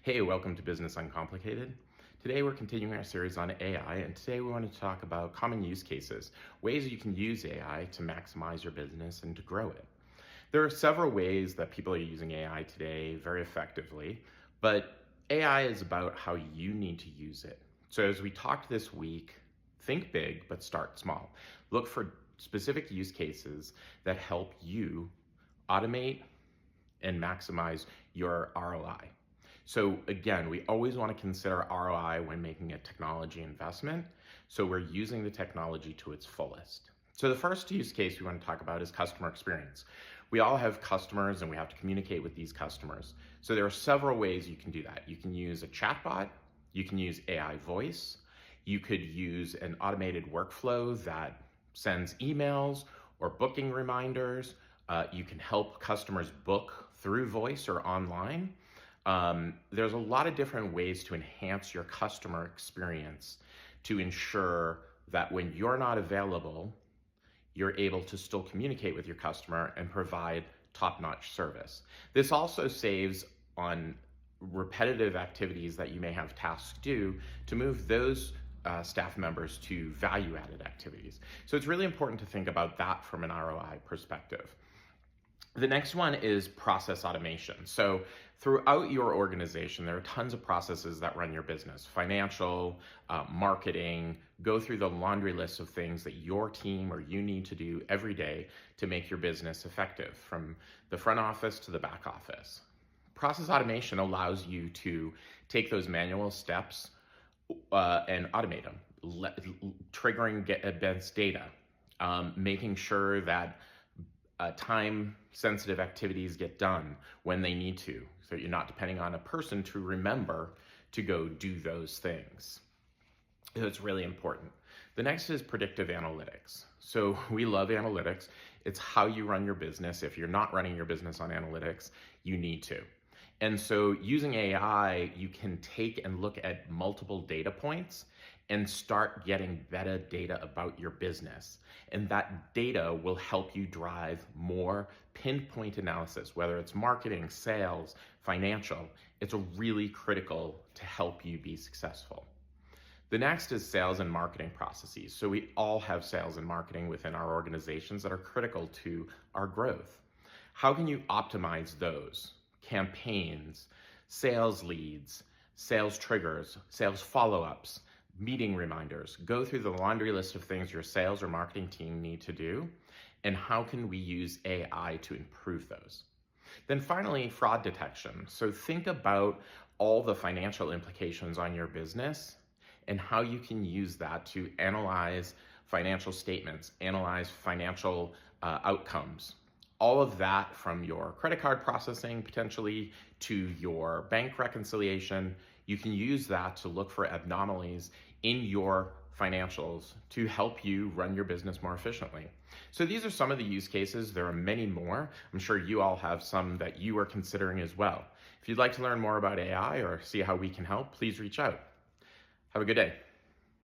Hey, welcome to Business Uncomplicated. Today we're continuing our series on AI, and today we want to talk about common use cases, ways you can use AI to maximize your business and to grow it. There are several ways that people are using AI today very effectively, but AI is about how you need to use it. So as we talked this week, think big, but start small. Look for specific use cases that help you automate and maximize your ROI. So again, we always want to consider ROI when making a technology investment. So we're using the technology to its fullest. So the first use case we want to talk about is customer experience. We all have customers and we have to communicate with these customers. So there are several ways you can do that. You can use a chatbot, you can use AI voice, you could use an automated workflow that sends emails or booking reminders. You can help customers book through voice or online. There's a lot of different ways to enhance your customer experience to ensure that when you're not available, you're able to still communicate with your customer and provide top-notch service. This also saves on repetitive activities that you may have tasks to do to move those staff members to value-added activities. So it's really important to think about that from an ROI perspective. The next one is process automation. So throughout your organization, there are tons of processes that run your business: financial, marketing. Go through the laundry list of things that your team or you need to do every day to make your business effective, from the front office to the back office. Process automation allows you to take those manual steps and automate them, triggering events data, making sure that time-sensitive activities get done when they need to, so you're not depending on a person to remember to go do those things. So it's really important. The next is predictive analytics. So we love analytics. It's how you run your business. If you're not running your business on analytics, you need to. And so using AI, you can take and look at multiple data points and start getting better data about your business. And that data will help you drive more pinpoint analysis, whether it's marketing, sales, financial. It's really critical to help you be successful. The next is sales and marketing processes. So we all have sales and marketing within our organizations that are critical to our growth. How can you optimize those? Campaigns, sales leads, sales triggers, sales follow-ups, meeting reminders. Go through the laundry list of things your sales or marketing team need to do, and how can we use AI to improve those? Then finally, fraud detection. So think about all the financial implications on your business and how you can use that to analyze financial statements, analyze financial outcomes. All of that, from your credit card processing potentially to your bank reconciliation, you can use that to look for anomalies in your financials to help you run your business more efficiently. So these are some of the use cases. There are many more. I'm sure you all have some that you are considering as well. If you'd like to learn more about AI or see how we can help, please reach out. Have a good day.